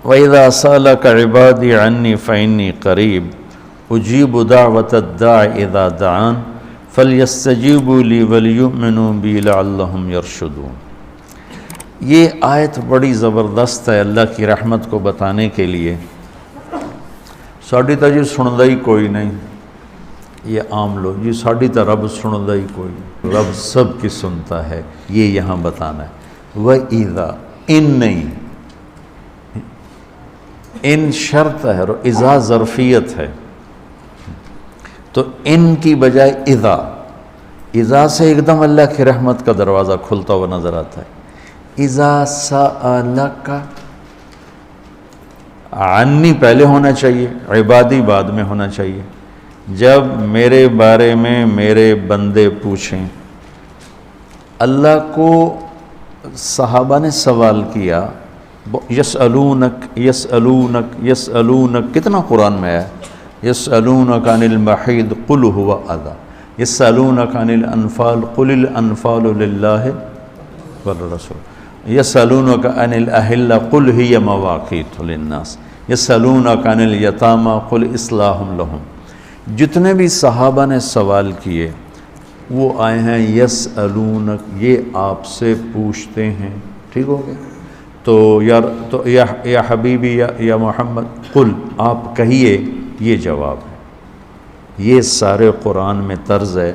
وَإِذَا سَأَلَكَ عِبَادِي عَنِّي فَإِنِّي قَرِيبٌ أُجِيبُ دَعْوَةَ الدَّاعِ إِذَا دَعَانِ فَلْيَسْتَجِيبُوا لِي وَلْيُؤْمِنُوا بِي لَعَلَّهُمْ يَرْشُدُونَ۔ یہ آیت بڑی زبردست ہے اللہ کی رحمت کو بتانے کے لیے۔ ساڈی تا جی سندا ہی کوئی نہیں، یہ عام لوگ جی ساڈی تا رب سندا ہی کوئی نہیں، رب سب کی سنتا ہے، یہ یہاں بتانا ہے۔ وَإِذَا ان نہیں، ان شرط ہے اور اذا ظرفیت ہے، تو ان کی بجائے اذا سے ایک دم اللہ کی رحمت کا دروازہ کھلتا ہوا نظر آتا ہے۔ اذا سألک، عنی پہلے ہونا چاہیے، عبادی بعد میں ہونا چاہیے۔ جب میرے بارے میں میرے بندے پوچھیں، اللہ کو صحابہ نے سوال کیا، یسألونک یسألونک یسألونک، کتنا قرآن میں ہے، یسألونک عن المحیض قل هو اذی، یسألونک عن الانفال قل الانفال للہ والرسول، یسألونک عن الاہلہ قل ہی مواقیت للناس، یسألونک عن الیتامى قل اصلاح لہم۔ جتنے بھی صحابہ نے سوال کیے وہ آئے ہیں یسألونک، یہ آپ سے پوچھتے ہیں، ٹھیک ہو گیا؟ تو یا حبیبی یا محمد قل، آپ کہیے، یہ جواب ہے۔ یہ سارے قرآن میں طرز ہے،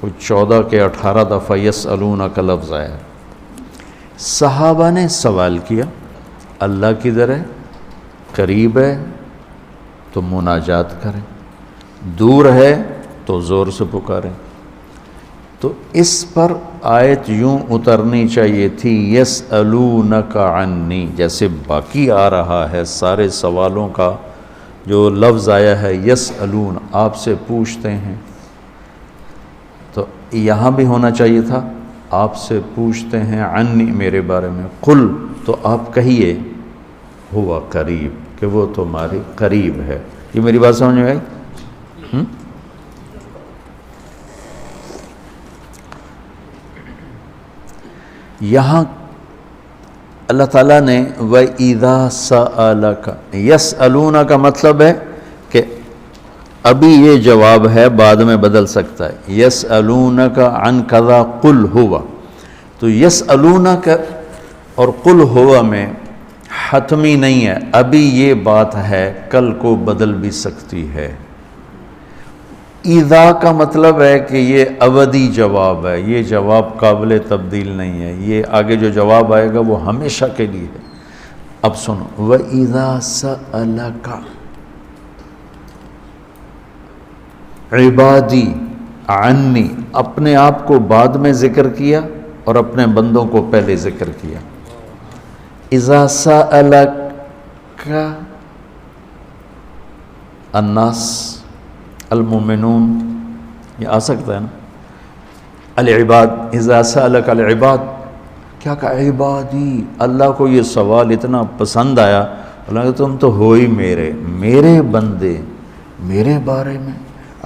کوئی 14 کے 18 دفعہ یسألونک کا لفظ آیا ہے۔ صحابہ نے سوال کیا، اللہ کدھر ہے، قریب ہے تو مناجات کریں، دور ہے تو زور سے پکاریں۔ تو اس پر آیت یوں اترنی چاہیے تھی یسألونک عنی، جیسے باقی آ رہا ہے سارے سوالوں کا جو لفظ آیا ہے یسألون، آپ سے پوچھتے ہیں، تو یہاں بھی ہونا چاہیے تھا آپ سے پوچھتے ہیں عنی، میرے بارے میں، قل، تو آپ کہیے ہوا قریب، کہ وہ تمہارے قریب ہے۔ یہ میری بات سمجھ میں آئی؟ یہاں اللہ تعالیٰ نے وَإِذَا سَأَلَكَ، یسألون کا مطلب ہے کہ ابھی یہ جواب ہے، بعد میں بدل سکتا ہے۔ یسألونک عن کذا قل ہوا، تو یسألونک اور قل ہوا میں حتمی نہیں ہے، ابھی یہ بات ہے، کل کو بدل بھی سکتی ہے۔ اذا کا مطلب ہے کہ یہ ابدی جواب ہے، یہ جواب قابل تبدیل نہیں ہے، یہ آگے جو جواب آئے گا وہ ہمیشہ کے لیے ہے۔ اب سنو، وَإِذَا سَأَلَكَ عبادی عنی، اپنے آپ کو بعد میں ذکر کیا اور اپنے بندوں کو پہلے ذکر کیا۔ اذا سألک الناس المؤمنون، یہ آ سکتا ہے نا، العباد، اذا سألک العباد، کیا کہا عبادی، اللہ کو یہ سوال اتنا پسند آیا، اللہ کہ تم تو ہو ہی میرے بندے، میرے بارے میں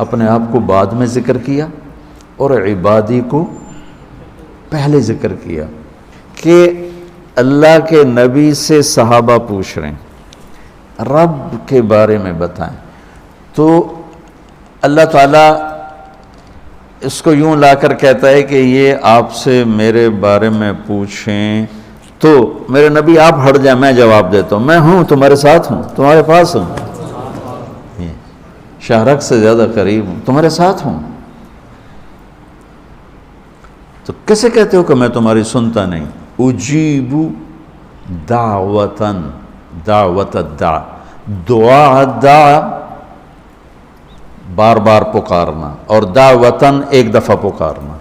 اپنے آپ کو بعد میں ذکر کیا اور عبادی کو پہلے ذکر کیا، کہ اللہ کے نبی سے صحابہ پوچھ رہے ہیں رب کے بارے میں بتائیں، تو اللہ تعالیٰ اس کو یوں لا کر کہتا ہے کہ یہ آپ سے میرے بارے میں پوچھیں تو میرے نبی آپ ہٹ جائیں، میں جواب دیتا ہوں، میں ہوں، تمہارے ساتھ ہوں، تمہارے پاس ہوں، شہرک سے زیادہ قریب ہوں، تمہارے ساتھ ہوں۔ تو کیسے کہتے ہو کہ میں تمہاری سنتا نہیں؟ اجیب دعوتاً، دعوت الدع، دعا بار بار پکارنا، اور دعوتاً ایک دفعہ پکارنا۔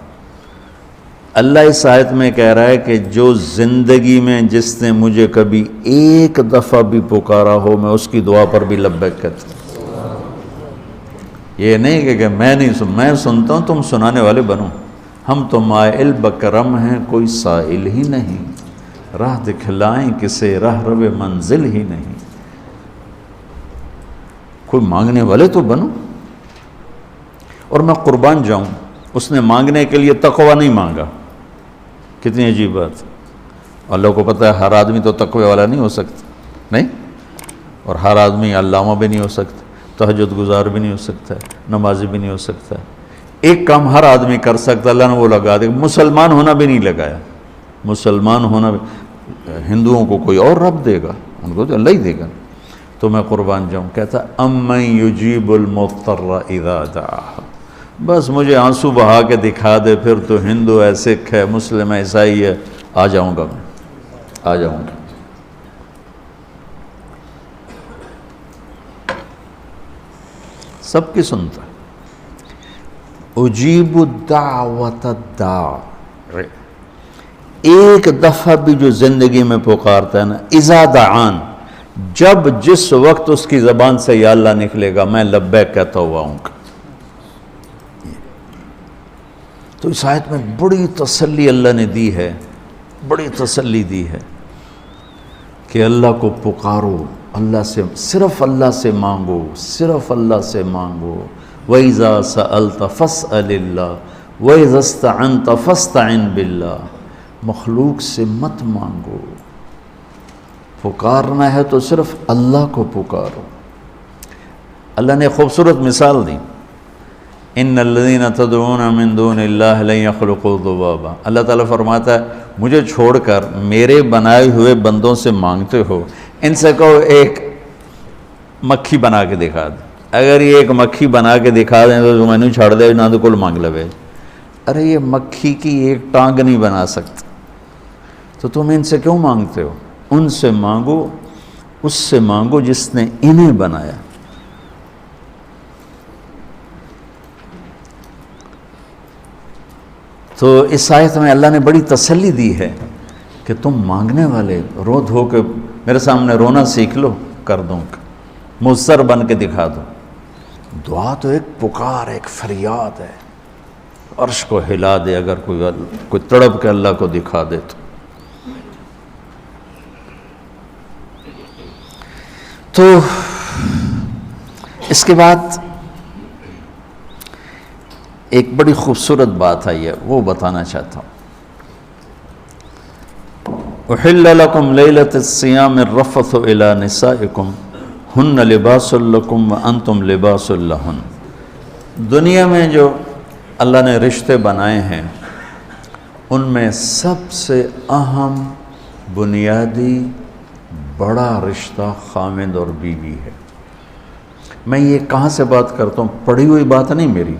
اللہ اس آیت میں کہہ رہا ہے کہ جو زندگی میں جس نے مجھے کبھی ایک دفعہ بھی پکارا ہو، میں اس کی دعا پر بھی لبیک کہتا ہوں۔ یہ نہیں کہ میں نہیں میں سنتا ہوں، تم سنانے والے بنو، ہم تو مائل بکرم ہیں، کوئی سائل ہی نہیں، راہ دکھلائیں کسے راہ رو منزل ہی نہیں، کوئی مانگنے والے تو بنو۔ اور میں قربان جاؤں، اس نے مانگنے کے لیے تقوی نہیں مانگا، کتنی عجیب بات۔ اللہ کو پتہ ہے ہر آدمی تو تقوی والا نہیں ہو سکتا، نہیں، اور ہر آدمی علامہ بھی نہیں ہو سکتا، تہجد گزار بھی نہیں ہو سکتا ہے، نمازی بھی نہیں ہو سکتا ہے۔ ایک کام ہر آدمی کر سکتا، اللہ نے وہ لگا دے، مسلمان ہونا بھی نہیں لگایا۔ مسلمان ہونا بھی، ہندوؤں کو کوئی اور رب دے گا، ان کو تو اللہ ہی دے گا۔ تو میں قربان جاؤں، کہتا امن یجیب المضطر اذا دعاہ، بس مجھے آنسو بہا کے دکھا دے، پھر تو ہندو ہے، سکھ ہے، مسلم ہے، عیسائی ہے، آ جاؤں گا، میں آ جاؤں گا۔ سب کی سنتا ہے۔ اجیب الدعوت الداع، ایک دفعہ بھی جو زندگی میں پکارتا ہے نا، اذا دعان، جب جس وقت اس کی زبان سے یا اللہ نکلے گا، میں لبیک کہتا ہوا ہوں گا۔ تو اس آیت میں بڑی تسلی اللہ نے دی ہے، بڑی تسلی دی ہے کہ اللہ کو پکارو، اللہ سے، صرف اللہ سے مانگو، صرف اللہ سے مانگو۔ وَإِذَا سَأَلْتَ فَاسْأَلِ اللَّهِ وَإِذَا اسْتَعَنْتَ فَاسْتَعِنْ بِاللَّهِ، مخلوق سے مت مانگو، پکارنا ہے تو صرف اللہ کو پکارو۔ اللہ نے خوبصورت مثال دی، ان الذین تدعون من دون اللہ لن یخلقوا ذبابا، اللہ تعالیٰ فرماتا ہے مجھے چھوڑ کر میرے بنائے ہوئے بندوں سے مانگتے ہو، ان سے کہو ایک مکھی بنا کے دکھا دیں، اگر یہ ایک مکھی بنا کے دکھا دیں تو میں نے چھاڑ دے، نہ تو کل مانگ لے۔ ارے یہ مکھی کی ایک ٹانگ نہیں بنا سکتا، تو تم ان سے کیوں مانگتے ہو؟ ان سے مانگو، اس سے مانگو جس نے انہیں بنایا۔ تو اس آیت میں اللہ نے بڑی تسلی دی ہے کہ تم مانگنے والے رو دھو کے میرے سامنے رونا سیکھ لو، کر دوں گا، مضطر بن کے دکھا دو۔ دعا تو ایک پکار، ایک فریاد ہے، عرش کو ہلا دے، اگر کوئی تڑپ کے اللہ کو دکھا دے تو اس کے بعد ایک بڑی خوبصورت بات آئی ہے، وہ بتانا چاہتا ہوں۔ احل لکم لیلۃ الصیام الرفث الی نسائکم ہن لباس لکم وانتم لباس لہن۔ دنیا میں جو اللہ نے رشتے بنائے ہیں، ان میں سب سے اہم، بنیادی، بڑا رشتہ خامند اور بیوی ہے۔ میں یہ کہاں سے بات کرتا ہوں؟ پڑھی ہوئی بات نہیں میری،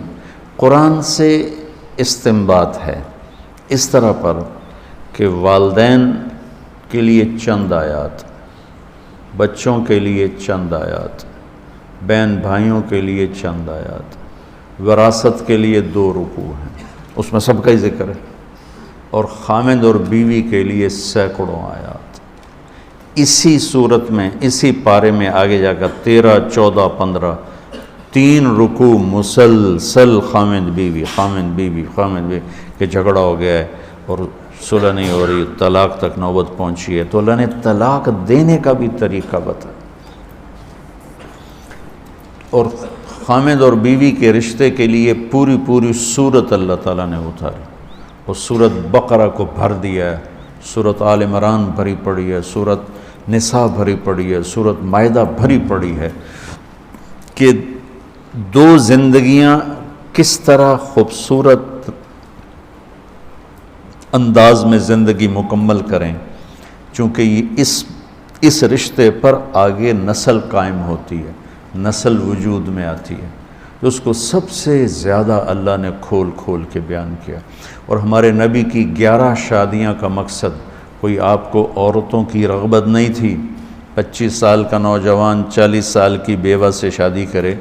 قرآن سے استنباط ہے، اس طرح پر کہ والدین کے لیے چند آیات، بچوں کے لیے چند آیات، بہن بھائیوں کے لیے چند آیات، وراثت کے لیے 2 رکوع ہیں، اس میں سب کا ہی ذکر ہے، اور خامند اور بیوی کے لیے سینکڑوں آیات۔ اسی صورت میں، اسی پارے میں آگے جا کر 13، 14، 15 3 رکوع مسلسل خامند بیوی، خامند بیوی، خامند بیوی کہ جھگڑا ہو گیا ہے اور صلح نہیں ہو رہی، طلاق تک نوبت پہنچی ہے، تو اللہ نے طلاق دینے کا بھی طریقہ بتایا، اور خامند اور بیوی کے رشتے کے لیے پوری سورت اللہ تعالیٰ نے اتاری، اور سورت بقرہ کو بھر دیا ہے، سورت آل عمران بھری پڑی ہے، سورت نساء بھری پڑی ہے، سورت مائدہ بھری پڑی ہے، کہ 2 زندگیاں کس طرح خوبصورت انداز میں زندگی مکمل کریں، چونکہ یہ اس رشتے پر آگے نسل قائم ہوتی ہے، نسل وجود میں آتی ہے، تو اس کو سب سے زیادہ اللہ نے کھول کے بیان کیا۔ اور ہمارے نبی کی 11 شادیاں کا مقصد کوئی آپ کو عورتوں کی رغبت نہیں تھی، 25 سال کا نوجوان 40 سال کی بیوہ سے شادی کرے،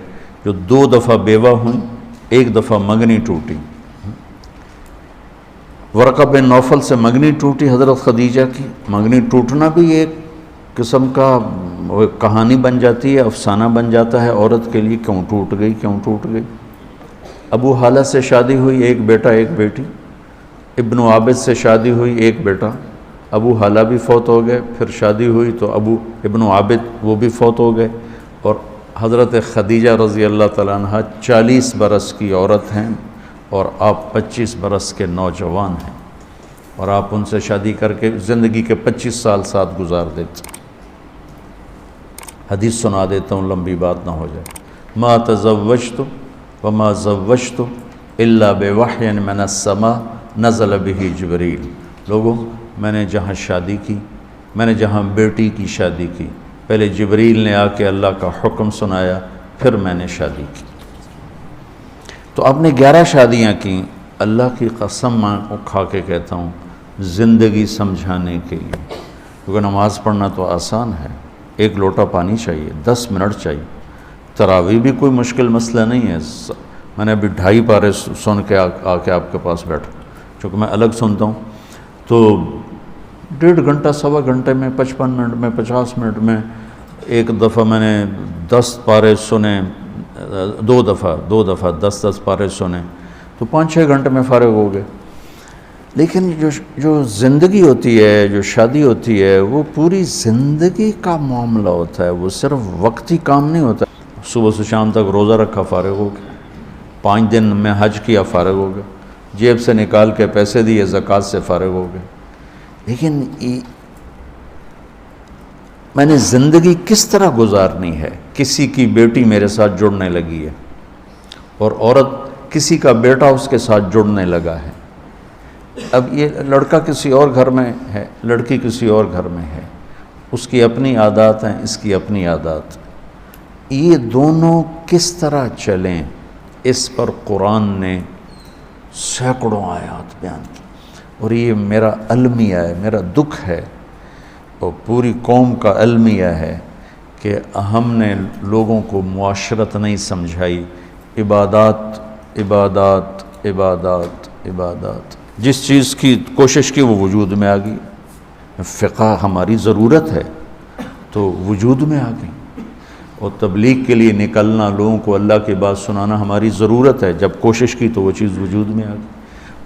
جو 2 دفعہ بیوہ ہوئیں، 1 دفعہ منگنی ٹوٹی، ورقہ بن نوفل سے منگنی ٹوٹی، حضرت خدیجہ کی منگنی ٹوٹنا بھی ایک قسم کا کہانی بن جاتی ہے، افسانہ بن جاتا ہے عورت کے لیے، کیوں ٹوٹ گئی۔ ابو حالہ سے شادی ہوئی، 1 بیٹا 1 بیٹی، ابن عابد سے شادی ہوئی، 1 بیٹا، ابو حالہ بھی فوت ہو گئے، پھر شادی ہوئی تو ابن عابد وہ بھی فوت ہو گئے، اور حضرت خدیجہ رضی اللہ تعالیٰ عنہ 40 برس کی عورت ہیں اور آپ 25 برس کے نوجوان ہیں، اور آپ ان سے شادی کر کے زندگی کے 25 سال ساتھ گزار دیتے۔ حدیث سنا دیتا ہوں لمبی بات نہ ہو جائے. ما تزوجت وما زوجت الا بوحی من السماء نزل به جبریل. لوگوں، میں نے جہاں شادی کی، میں نے جہاں بیٹی کی شادی کی، پہلے جبریل نے آ کے اللہ کا حکم سنایا، پھر میں نے شادی کی. تو آپ نے 11 شادیاں کی. اللہ کی قسم میں کھا کے کہتا ہوں، زندگی سمجھانے کے لیے. کیونکہ نماز پڑھنا تو آسان ہے، ایک لوٹا پانی چاہیے، 10 منٹ چاہیے. تراویح بھی کوئی مشکل مسئلہ نہیں ہے. میں نے ابھی 2.5 پارے سن کے آ کے آپ کے پاس بیٹھا، چونکہ میں الگ سنتا ہوں. تو 1.5 گھنٹہ 1.25 گھنٹے میں 55 منٹ میں 50 منٹ میں ایک دفعہ میں نے 10 پارے سنے، 2 دفعہ 10 پارے سنے، تو 5-6 گھنٹے میں فارغ ہو گئے. لیکن جو زندگی ہوتی ہے، جو شادی ہوتی ہے، وہ پوری زندگی کا معاملہ ہوتا ہے. وہ صرف وقتی کام نہیں ہوتا. صبح سے شام تک روزہ رکھا، فارغ ہو گئے. 5 دن میں حج کیا، فارغ ہو گئے. جیب سے نکال کے پیسے دیے، زکوٰۃ سے فارغ ہو گئے. لیکن میں نے زندگی کس طرح گزارنی ہے. کسی کی بیٹی میرے ساتھ جڑنے لگی ہے، اور عورت کسی کا بیٹا اس کے ساتھ جڑنے لگا ہے. اب یہ لڑکا کسی اور گھر میں ہے، لڑکی کسی اور گھر میں ہے. اس کی اپنی عادات ہیں، اس کی اپنی عادات. یہ دونوں کس طرح چلیں، اس پر قرآن نے سینکڑوں آیات بیان کی. اور یہ میرا المیہ ہے، میرا دکھ ہے، اور پوری قوم کا المیہ ہے کہ ہم نے لوگوں کو معاشرت نہیں سمجھائی. عبادات عبادات عبادات عبادات. جس چیز کی کوشش کی وہ وجود میں آ گئی. فقہ ہماری ضرورت ہے تو وجود میں آ گئی. اور تبلیغ کے لیے نکلنا، لوگوں کو اللہ کی بات سنانا ہماری ضرورت ہے. جب کوشش کی تو وہ چیز وجود میں آ گئی.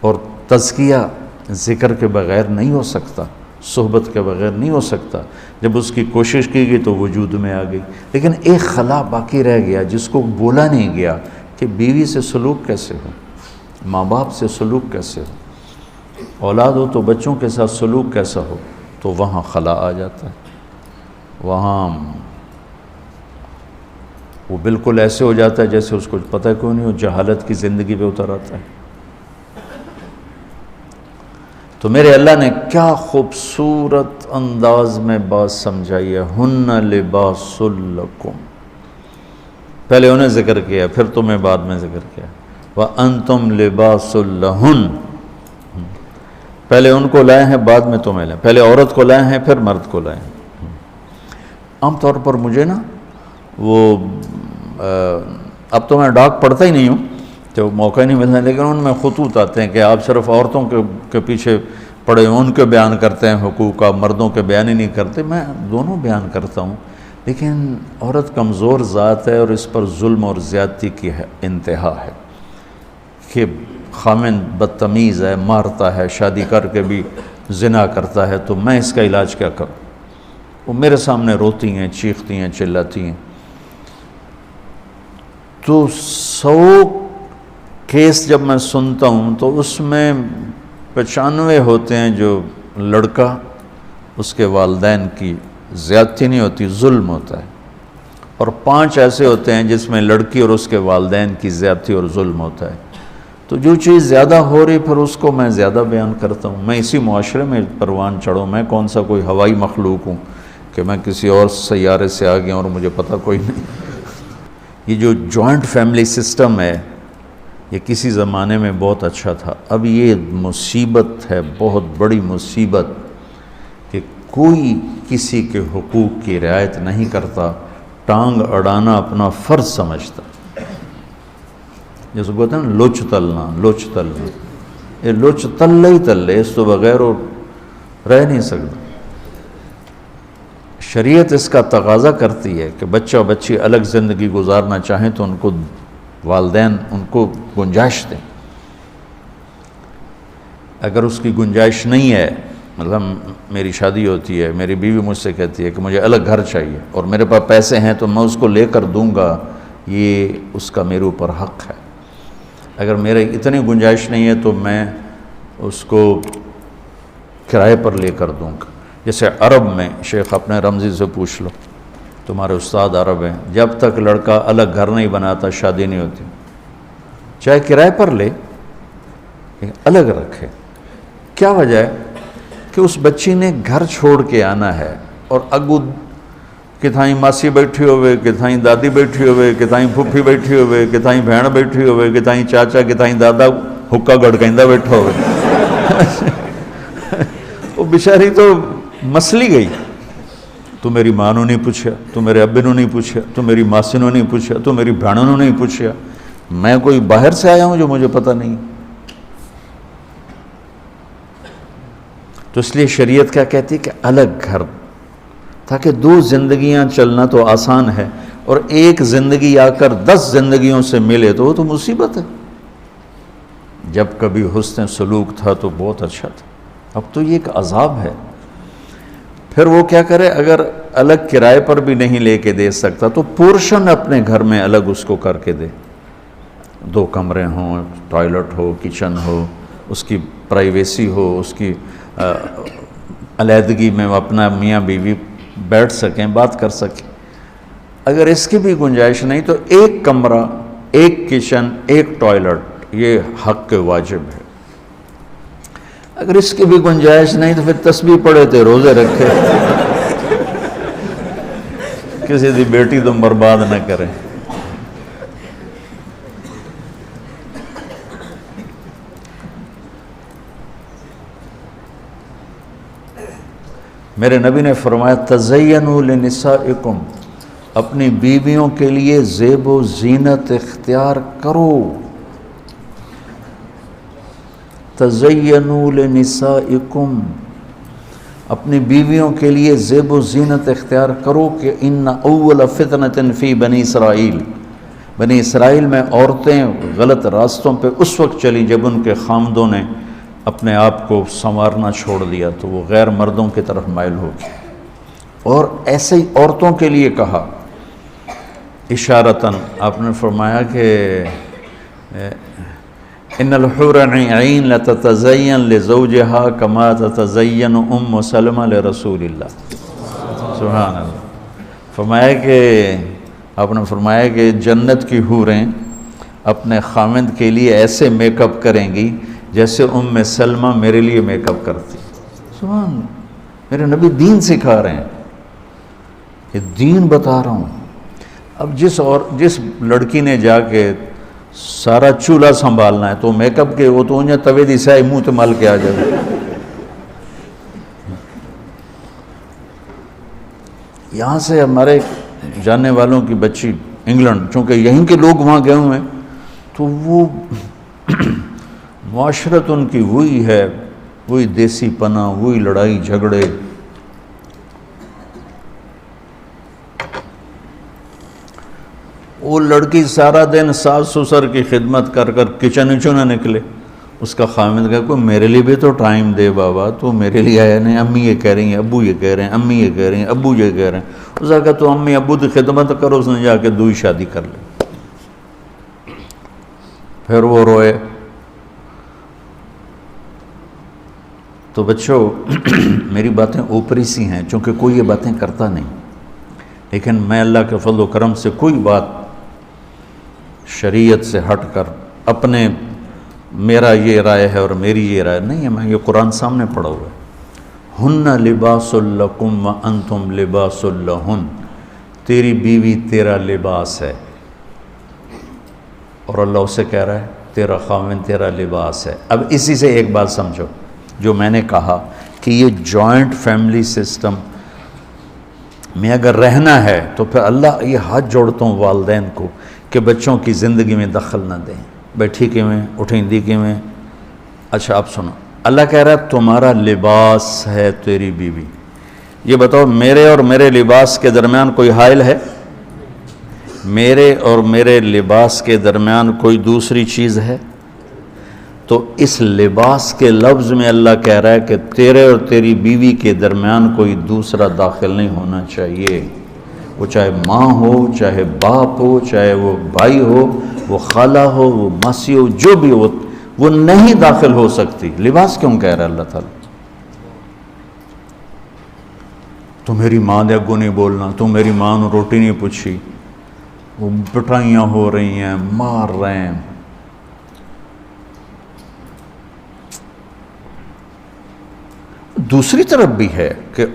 اور تزکیہ ذکر کے بغیر نہیں ہو سکتا، صحبت کے بغیر نہیں ہو سکتا. جب اس کی کوشش کی گئی تو وجود میں آ گئی. لیکن ایک خلا باقی رہ گیا جس کو بولا نہیں گیا کہ بیوی سے سلوک کیسے ہو، ماں باپ سے سلوک کیسے ہو، اولاد ہو تو بچوں کے ساتھ سلوک کیسا ہو. تو وہاں خلا آ جاتا ہے. وہاں وہ بالکل ایسے ہو جاتا ہے جیسے اس کو پتہ کیوں نہیں ہو، جہالت کی زندگی پہ اتر آتا ہے. تو میرے اللہ نے کیا خوبصورت انداز میں بات سمجھائی ہے. ہن لباس لکم. پہلے انہیں ذکر کیا، پھر تمہیں بعد میں ذکر کیا. وَأَنْتُمْ لِبَاسٌ لَهُنْ. پہلے ان کو لائے ہیں، بعد میں تمہیں لائے. پہلے عورت کو لائے ہیں، پھر مرد کو لائے ہیں. عام طور پر مجھے نا وہ اب تو میں ڈاک پڑھتا ہی نہیں ہوں تو موقع ہی نہیں ملتا، لیکن ان میں خطوط آتے ہیں کہ آپ صرف عورتوں کے پیچھے پڑے، ان کے بیان کرتے ہیں حقوق کا، مردوں کے بیان ہی نہیں کرتے. میں دونوں بیان کرتا ہوں، لیکن عورت کمزور ذات ہے اور اس پر ظلم اور زیادتی کی انتہا ہے کہ خامن بدتمیز ہے، مارتا ہے، شادی کر کے بھی زنا کرتا ہے. تو میں اس کا علاج کیا کروں؟ وہ میرے سامنے روتی ہیں، چیختی ہیں، چلاتی ہیں. تو 100 کیس جب میں سنتا ہوں تو اس میں 95 ہوتے ہیں جو لڑکا اس کے والدین کی زیادتی نہیں ہوتی، ظلم ہوتا ہے. اور 5 ایسے ہوتے ہیں جس میں لڑکی اور اس کے والدین کی زیادتی اور ظلم ہوتا ہے. تو جو چیز زیادہ ہو رہی پھر اس کو میں زیادہ بیان کرتا ہوں. میں اسی معاشرے میں پروان چڑھوں. میں کون سا کوئی ہوائی مخلوق ہوں کہ میں کسی اور سیارے سے آ گیا اور مجھے پتہ کوئی نہیں. یہ جو جوائنٹ فیملی سسٹم ہے یہ کسی زمانے میں بہت اچھا تھا. اب یہ مصیبت ہے، بہت بڑی مصیبت، کہ کوئی کسی کے حقوق کی رعایت نہیں کرتا. ٹانگ اڑانا اپنا فرض سمجھتا. جیسے کہتے ہیں نا لوچ تلنا، لوچ تلنا. یہ لوچ تلے ہی تلے، اس تو بغیر وہ رہ نہیں سکتا. شریعت اس کا تقاضا کرتی ہے کہ بچہ بچی الگ زندگی گزارنا چاہیں تو ان کو والدین ان کو گنجائش دیں. اگر اس کی گنجائش نہیں ہے، مطلب میری شادی ہوتی ہے، میری بیوی مجھ سے کہتی ہے کہ مجھے الگ گھر چاہیے اور میرے پاس پیسے ہیں تو میں اس کو لے کر دوں گا، یہ اس کا میرے اوپر حق ہے. اگر میرے اتنی گنجائش نہیں ہے تو میں اس کو کرائے پر لے کر دوں گا. جیسے عرب میں، شیخ اپنے رمزی سے پوچھ لو، تمہارے استاد عرب ہیں، جب تک لڑکا الگ گھر نہیں بناتا شادی نہیں ہوتی، چاہے کرائے پر لے الگ رکھے۔ کیا وجہ ہے؟ کہ اس بچی نے گھر چھوڑ کے آنا ہے، اور اگو کتھائیں ماسی بیٹھی ہوئے، کتھائیں دادی بیٹھی ہوئے، کتھائیں پھپھی بیٹھی ہوئے، کتھائیں بہن بیٹھی ہوئے، کتھائیں چاچا، کتھائیں دادا حکا گڑکیندہ بیٹھا ہوئے۔ وہ بیچاری تو مسلی گئی، تو میری ماں نے نہیں پوچھا، تو میرے ابے نے نہیں پوچھا، تو میری ماسی نے نہیں پوچھا، تو میری بہنوں نے نہیں پوچھا، میں کوئی باہر سے آیا ہوں جو مجھے پتہ نہیں۔ تو اس لیے شریعت کیا کہتی ہے کہ الگ گھر، تاکہ دو زندگیاں چلنا تو آسان ہے، اور ایک زندگی آ کر 10 زندگیوں سے ملے تو وہ تو مصیبت ہے۔ جب کبھی حسن سلوک تھا تو بہت اچھا تھا، اب تو یہ ایک عذاب ہے۔ پھر وہ کیا کرے، اگر الگ کرائے پر بھی نہیں لے کے دے سکتا تو پورشن اپنے گھر میں الگ اس کو کر کے دے، 2 کمرے ہوں، ٹوائلٹ ہو، کچن ہو، اس کی پرائیویسی ہو، اس کی علیحدگی میں وہ اپنا میاں بیوی بیٹھ سکیں، بات کر سکیں۔ اگر اس کی بھی گنجائش نہیں تو 1 کمرہ، 1 کچن، 1 ٹوائلٹ، یہ حق کے واجب ہے۔ اگر اس کی بھی گنجائش نہیں تو پھر تسبیح پڑھے تھے، روزے رکھے، کسی دی بیٹی تم برباد نہ کریں۔ میرے نبی نے فرمایا تزینوا لنسائکم، اپنی بیویوں کے لیے زیب و زینت اختیار کرو۔ تزینوا لنسائکم، اپنی بیویوں کے لیے زیب و زینت اختیار کرو، کہ ان اول فتنۃ فی بنی اسرائیل، بنی اسرائیل میں عورتیں غلط راستوں پہ اس وقت چلی جب ان کے خامدوں نے اپنے آپ کو سنوارنا چھوڑ دیا تو وہ غیر مردوں کی طرف مائل ہو گئی۔ اور ایسے ہی عورتوں کے لیے کہا اشارتاً، آپ نے فرمایا کہ ان الحور عین لتتزین لزوجها کما تتزین ام سلمہ لرسول اللہ، سبحان اللہ۔ فرمایا کہ آپ نے فرمایا کہ جنت کی حوریں اپنے خامند کے لیے ایسے میک اپ کریں گی جیسے ام سلمہ میرے لیے میک اپ کرتی۔ سبحان اللہ، میرے نبی دین سکھا رہے ہیں، یہ دین بتا رہا ہوں۔ اب جس لڑکی نے جا کے سارا چولہا سنبھالنا ہے تو میک اپ کے وہ تو انہیں توے دی سائے منہ تے مل کے آ جائے۔ یہاں سے ہمارے جاننے والوں کی بچی انگلینڈ، چونکہ یہیں کے لوگ وہاں گئے ہوئے ہیں، تو وہ معاشرت ان کی وہی ہے، وہی دیسی پنا، وہی لڑائی جھگڑے۔ وہ لڑکی سارا دن ساس سسر کی خدمت کر کر کچن نہ نکلے، اس کا خامد کہا کوئی میرے لیے بھی تو ٹائم دے بابا، تو میرے لیے آیا نہیں، امی یہ کہہ رہی ہیں، ابو یہ کہہ رہے ہیں، امی یہ کہہ رہی ہیں، ابو یہ کہہ رہے ہیں۔ اس نے کہا تو امی ابو کی خدمت کرو، اس نے جا کے 2 شادی کر لی۔ پھر وہ روئے۔ تو بچوں میری باتیں اوپری سی ہیں، چونکہ کوئی یہ باتیں کرتا نہیں، لیکن میں اللہ کے فضل و کرم سے کوئی بات شریعت سے ہٹ کر اپنے میرا یہ رائے ہے اور میری یہ رائے نہیں ہے، میں یہ قرآن سامنے پڑھا ہوا ہے۔ ہن لباس لکم وانتم لباس لہن، تیری بیوی تیرا لباس ہے، اور اللہ اسے کہہ رہا ہے تیرا خاوند تیرا لباس ہے۔ اب اسی سے ایک بات سمجھو، جو میں نے کہا کہ یہ جوائنٹ فیملی سسٹم میں اگر رہنا ہے تو پھر اللہ یہ ہاتھ جوڑتا ہوں والدین کو کہ بچوں کی زندگی میں دخل نہ دیں، بیٹھی کے میں اٹھیندی کے میں۔ اچھا آپ سنو، اللہ کہہ رہا ہے تمہارا لباس ہے تیری بیوی۔ یہ بتاؤ میرے اور میرے لباس کے درمیان کوئی حائل ہے؟ میرے اور میرے لباس کے درمیان کوئی دوسری چیز ہے؟ تو اس لباس کے لفظ میں اللہ کہہ رہا ہے کہ تیرے اور تیری بیوی کے درمیان کوئی دوسرا داخل نہیں ہونا چاہیے، وہ چاہے ماں ہو، چاہے باپ ہو، چاہے وہ بھائی ہو، وہ خالہ ہو، وہ ماسی ہو، جو بھی ہو، وہ نہیں داخل ہو سکتی۔ لباس کیوں کہہ رہا ہے اللہ تعالیٰ؟ تو میری ماں دے اگوں نہیں بولنا، تو میری ماں نے روٹی نہیں پوچھی، وہ پٹائیاں ہو رہی ہیں، مار رہے ہیں۔ دوسری طرف بھی ہے کہ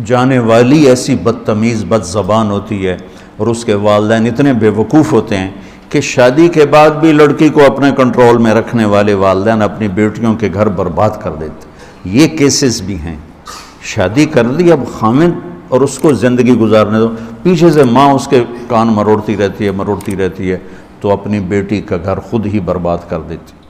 جانے والی ایسی بدتمیز بد زبان ہوتی ہے اور اس کے والدین اتنے بے وقوف ہوتے ہیں کہ شادی کے بعد بھی لڑکی کو اپنے کنٹرول میں رکھنے والے والدین اپنی بیٹیوں کے گھر برباد کر دیتے۔ یہ کیسز بھی ہیں۔ شادی کر لی، اب خامد اور اس کو زندگی گزارنے دو، پیچھے سے ماں اس کے کان مروڑتی رہتی ہے تو اپنی بیٹی کا گھر خود ہی برباد کر دیتی۔